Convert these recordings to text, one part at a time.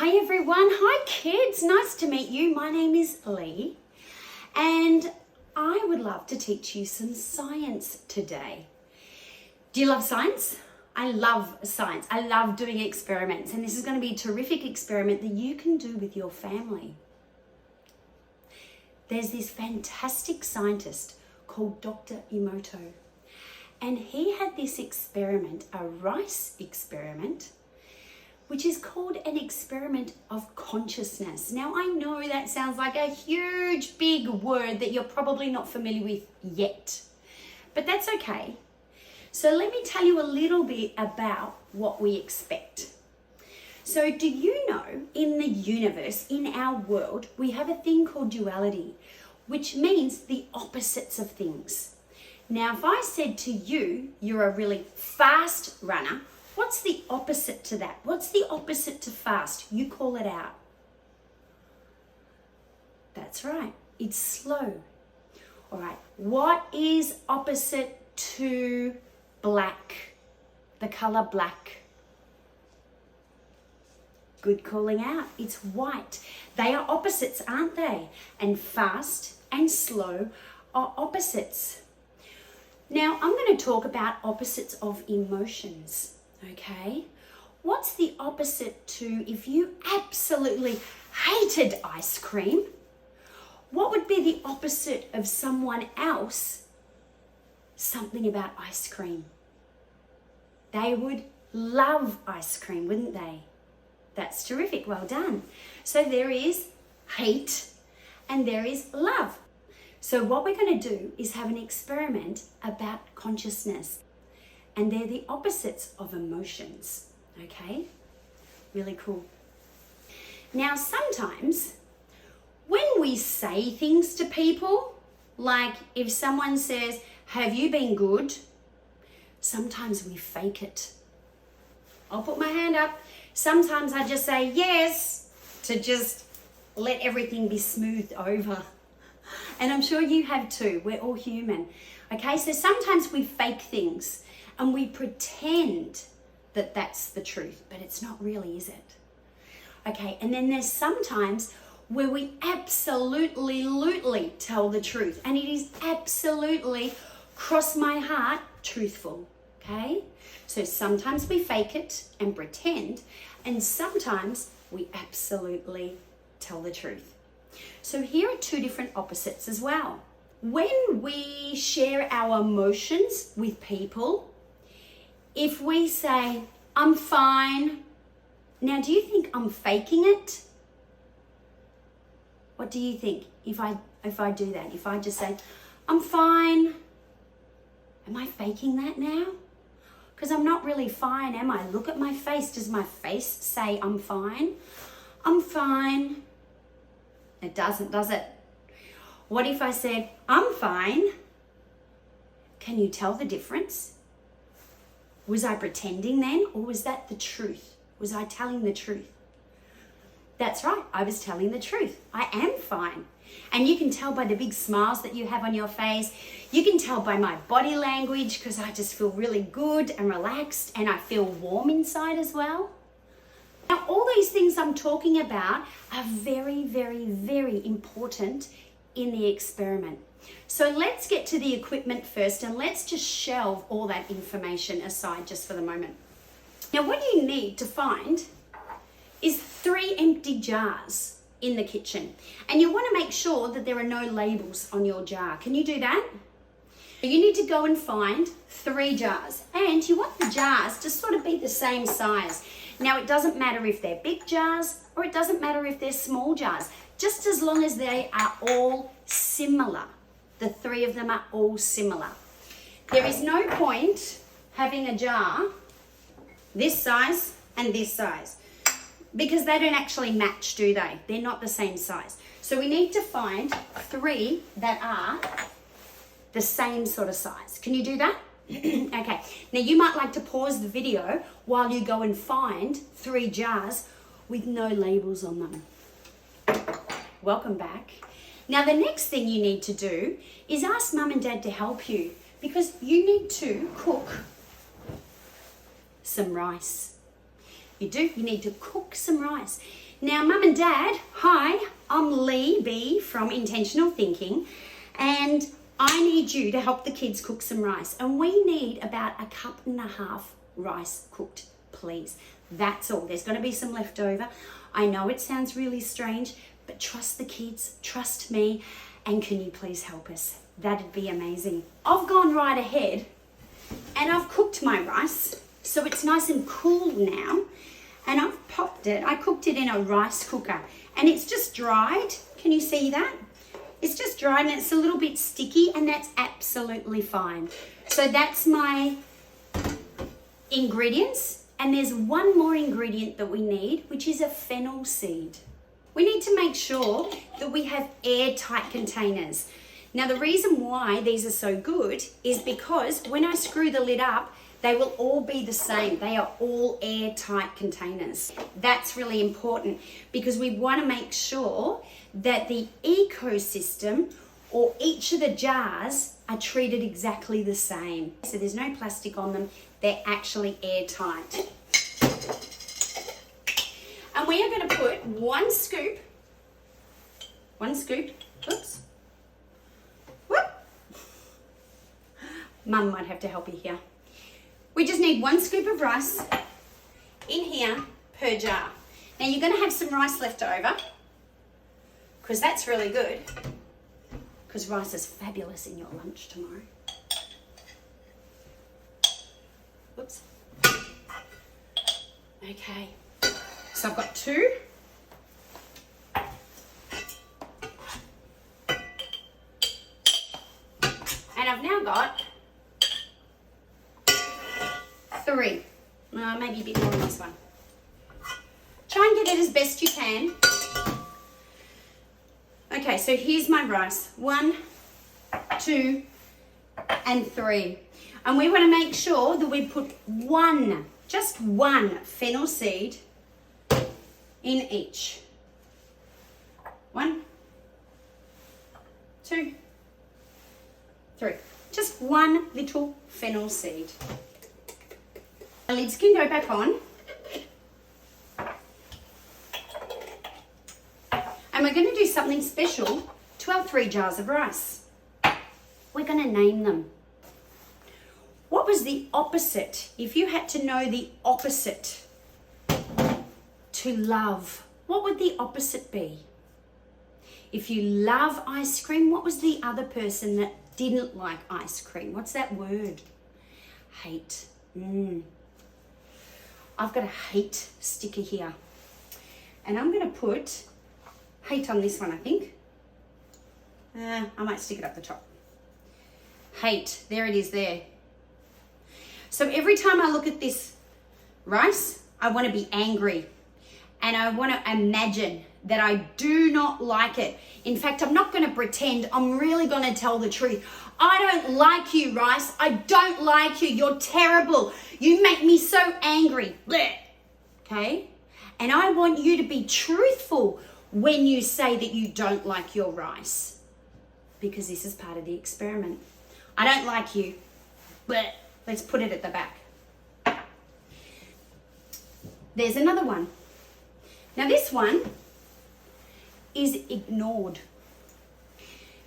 Hi everyone, hi kids, nice to meet you. My name is Lee and I would love to teach you some science today. Do you love science? I love science. I love doing experiments, and this is going to be a terrific experiment that you can do with your family. There's this fantastic scientist called Dr. Emoto, and he had this experiment, a rice experiment, which is called an experiment of consciousness. Now, I know that sounds like a huge, big word that you're probably not familiar with yet, but that's okay. So let me tell you a little bit about what we expect. So do you know, in the universe, in our world, we have a thing called duality, which means the opposites of things. Now, if I said to you, you're a really fast runner, what's the opposite to that? What's the opposite to fast? You call it out. That's right, it's slow. All right, what is opposite to black? The color black. Good calling out, it's white. They are opposites, aren't they? And fast and slow are opposites. Now, I'm going to talk about opposites of emotions. Okay, what's the opposite to if you absolutely hated ice cream? What would be the opposite of someone else? Something about ice cream. They would love ice cream, wouldn't they? That's terrific, well done. So there is hate and there is love. So what we're going to do is have an experiment about consciousness. And they're the opposites of emotions, okay? Really cool. Now, sometimes when we say things to people, like if someone says, "Have you been good?" sometimes we fake it. I'll put my hand up. Sometimes I just say yes to just let everything be smoothed over. And I'm sure you have too. We're all human. Okay, so sometimes we fake things. And we pretend that that's the truth, but it's not really, is it? Okay, and then there's sometimes where we absolutely tell the truth, and it is absolutely, cross my heart, truthful, okay? So sometimes we fake it and pretend, and sometimes we absolutely tell the truth. So here are two different opposites as well. When we share our emotions with people, if we say, "I'm fine," now do you think I'm faking it? What do you think if I do that? If I just say, "I'm fine," am I faking that now? Because I'm not really fine, am I? Look at my face. Does my face say I'm fine? I'm fine. It doesn't, does it? What if I said, "I'm fine"? Can you tell the difference? Was I pretending then, or was that the truth? Was I telling the truth? That's right, I was telling the truth. I am fine. And you can tell by the big smiles that you have on your face. You can tell by my body language, because I just feel really good and relaxed, and I feel warm inside as well. Now, all these things I'm talking about are very, very, very important in the experiment. So let's get to the equipment first, and let's just shelve all that information aside just for the moment. Now, what you need to find is 3 empty jars in the kitchen, and you want to make sure that there are no labels on your jar. Can you do that? You need to go and find 3 jars, and you want the jars to sort of be the same size. Now, it doesn't matter if they're big jars or it doesn't matter if they're small jars, just as long as they are all similar. The 3 of them are all similar. There is no point having a jar this size and this size, because they don't actually match, do they? They're not the same size. So we need to find 3 that are the same sort of size. Can you do that? Okay. Now you might like to pause the video while you go and find 3 jars with no labels on them. Welcome back. Now, the next thing you need to do is ask Mum and Dad to help you, because you need to cook some rice. You need to cook some rice. Now, Mum and Dad, hi, I'm Lee B from Intentional Thinking, and I need you to help the kids cook some rice. And we need about 1.5 cups rice cooked, please. That's all. There's going to be some left over. I know it sounds really strange, but trust the kids, trust me, and can you please help us? That'd be amazing. I've gone right ahead and I've cooked my rice, so it's nice and cool now. And I've popped it. I cooked it in a rice cooker and it's just dried. Can you see that? It's just dried and it's a little bit sticky, and that's absolutely fine. So that's my ingredients. And there's one more ingredient that we need, which is a fennel seed. We need to make sure that we have airtight containers. Now, the reason why these are so good is because when I screw the lid up, they will all be the same. They are all airtight containers. That's really important because we want to make sure that the ecosystem or each of the jars are treated exactly the same. So there's no plastic on them. They're actually airtight. And we are going to put one scoop, oops, whoop. Mum might have to help you here. We just need 1 scoop of rice in here per jar. Now you're going to have some rice left over because that's really good, because rice is fabulous in your lunch tomorrow. Whoops. Okay, so I've got 2. And I've now got 3. Maybe a bit more on this one. Try and get it as best you can. Okay, so here's my rice. 1, 2, and 3. And we want to make sure that we put just one fennel seed in each. 1, 2, 3. Just one little fennel seed. The lids can go back on. And we're going to do something special to our 3 jars of rice. We're going to name them. What was the opposite? If you had to know the opposite to love, what would the opposite be? If you love ice cream, what was the other person that didn't like ice cream? What's that word? Hate. I've got a hate sticker here. And I'm going to put hate on this one, I think. I might stick it up the top. Hate. There it is there. So every time I look at this rice, I want to be angry. And I want to imagine that I do not like it. In fact, I'm not going to pretend. I'm really going to tell the truth. I don't like you, rice. I don't like you. You're terrible. You make me so angry. Blech. Okay? And I want you to be truthful when you say that you don't like your rice, because this is part of the experiment. I don't like you. Blech. Let's put it at the back. There's another one. Now this one is ignored.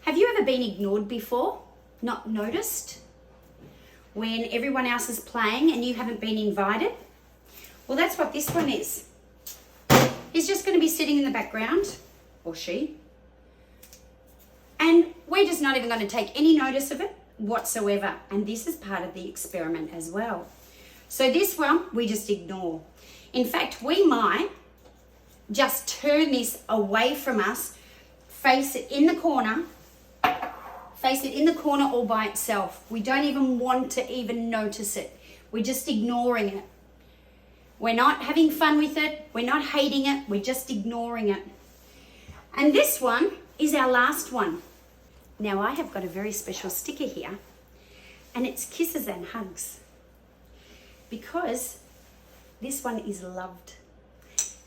Have you ever been ignored before? Not noticed? When everyone else is playing and you haven't been invited? Well, that's what this one is. He's just going to be sitting in the background, or she, and we're just not even going to take any notice of it whatsoever. And this is part of the experiment as well. So this one, we just ignore. In fact, we might just turn this away from us, face it in the corner all by itself. We don't even want to even notice it. We're just ignoring it. We're not having fun with it. We're not hating it. We're just ignoring it. And this one is our last one. Now I have got a very special sticker here, and it's kisses and hugs, because this one is loved.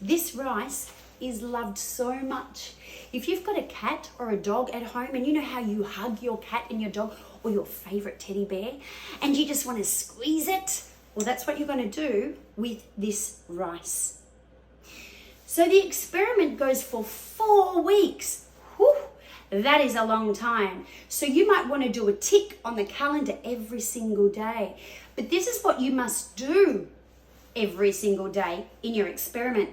This rice is loved so much. If you've got a cat or a dog at home, and you know how you hug your cat and your dog or your favorite teddy bear, and you just want to squeeze it, well, that's what you're going to do with this rice. So the experiment goes for 4 weeks. Whew, that is a long time. So you might want to do a tick on the calendar every single day. But this is what you must do every single day in your experiment.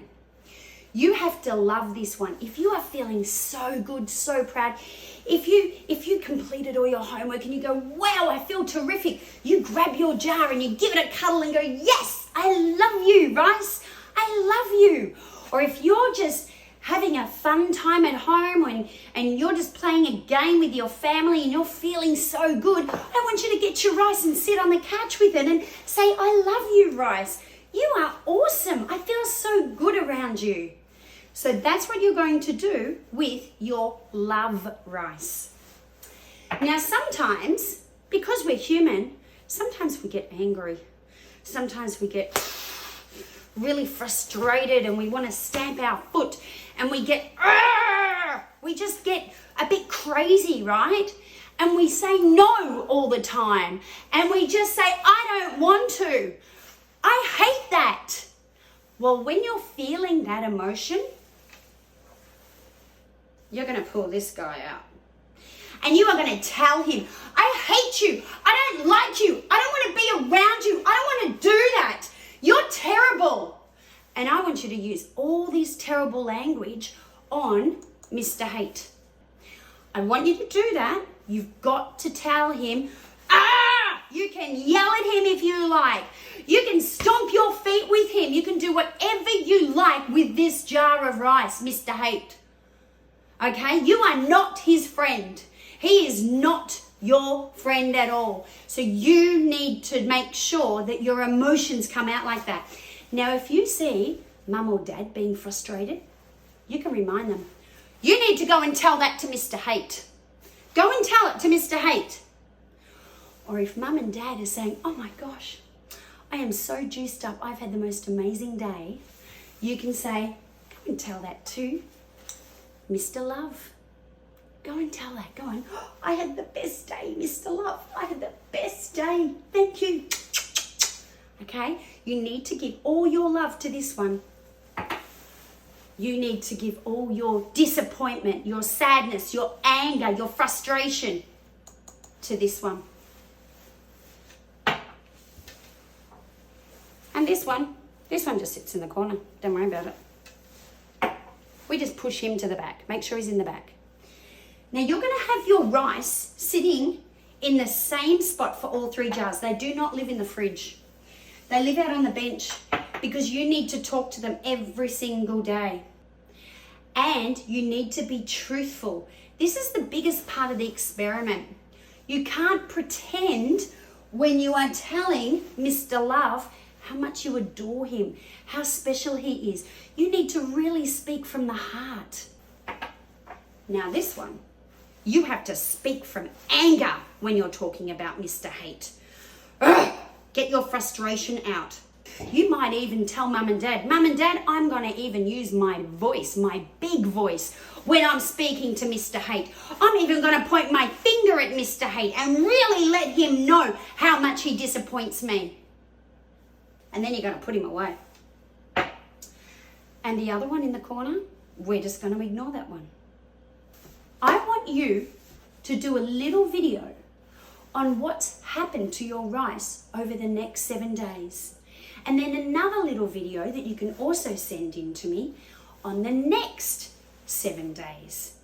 You have to love this one. If you are feeling so good, so proud, if you completed all your homework and you go, wow, I feel terrific, you grab your jar and you give it a cuddle and go, yes, I love you, Rice. I love you. Or if you're just having a fun time at home and you're just playing a game with your family and you're feeling so good, I want you to get your Rice and sit on the couch with it and say, I love you, Rice. You are awesome. I feel so good around you. So that's what you're going to do with your love Rice. Now sometimes, because we're human, sometimes we get angry. Sometimes we get really frustrated and we want to stamp our foot and we just get a bit crazy, right? And we say no all the time and we just say, I don't want to. I hate that. Well, when you're feeling that emotion, you're going to pull this guy out. And you are going to tell him, I hate you. I don't like you. I don't want to be around you. I don't want to do that. You're terrible. And I want you to use all this terrible language on Mr. Hate. I want you to do that. You've got to tell him, you can yell at him if you like. You can stomp your feet with him. You can do whatever you like with this jar of rice, Mr. Hate. Okay? You are not his friend. He is not your friend at all. So you need to make sure that your emotions come out like that. Now, if you see mum or dad being frustrated, you can remind them, you need to go and tell that to Mr. Hate. Go and tell it to Mr. Hate. Or if mum and dad are saying, oh my gosh, I am so juiced up, I've had the most amazing day, you can say, go and tell that to Mr. Love. Go and tell that. Go on. Oh, I had the best day, Mr. Love. I had the best day. Thank you. Okay? You need to give all your love to this one. You need to give all your disappointment, your sadness, your anger, your frustration to this one. And this one just sits in the corner. Don't worry about it. We just push him to the back. Make sure he's in the back. Now you're going to have your rice sitting in the same spot for all 3 jars. They do not live in the fridge. They live out on the bench because you need to talk to them every single day. And you need to be truthful. This is the biggest part of the experiment. You can't pretend when you are telling Mr. Love how much you adore him, how special he is. You need to really speak from the heart. Now this one, you have to speak from anger when you're talking about Mr. Hate. Ugh, get your frustration out. You might even tell mum and dad, I'm going to even use my voice, my big voice, when I'm speaking to Mr. Hate. I'm even going to point my finger at Mr. Hate and really let him know how much he disappoints me. And then you're going to put him away. And the other one in the corner, we're just going to ignore that one. I want you to do a little video on what's happened to your rice over the next 7 days. And then another little video that you can also send in to me on the next 7 days.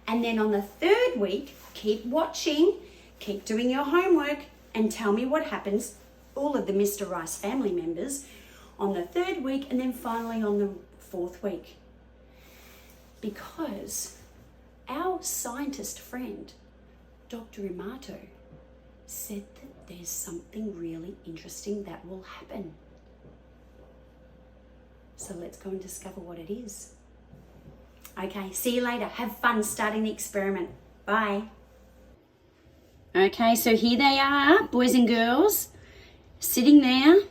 And then on the 3rd week, keep watching, keep doing your homework, and tell me what happens, all of the Mr. Rice family members, on the 3rd week, and then finally on the 4th week. Because our scientist friend, Dr. Amato, said that there's something really interesting that will happen. So let's go and discover what it is. Okay, see you later. Have fun starting the experiment. Bye. Okay, so here they are, boys and girls, sitting there.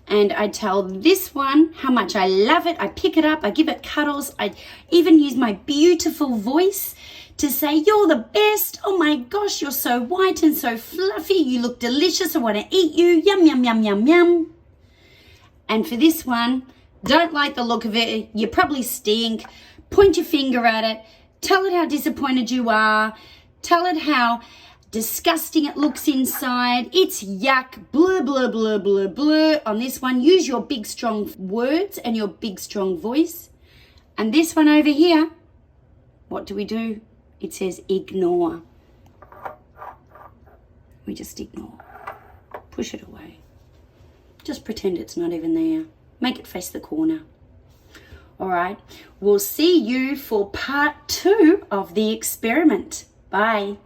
And I tell this one how much I love it. I pick it up, I give it cuddles. I even use my beautiful voice to say, you're the best. Oh my gosh, you're so white and so fluffy. You look delicious. I want to eat you. Yum, yum, yum, yum, yum. And for this one, don't like the look of it, you probably stink, point your finger at it, tell it how disappointed you are, tell it how disgusting it looks inside, it's yuck, blah, blah, blah, blah, blah. On this one, use your big, strong words and your big, strong voice. And this one over here, what do? It says ignore. We just ignore. Push it away. Just pretend it's not even there. Make it face the corner. All right. We'll see you for part 2 of the experiment. Bye.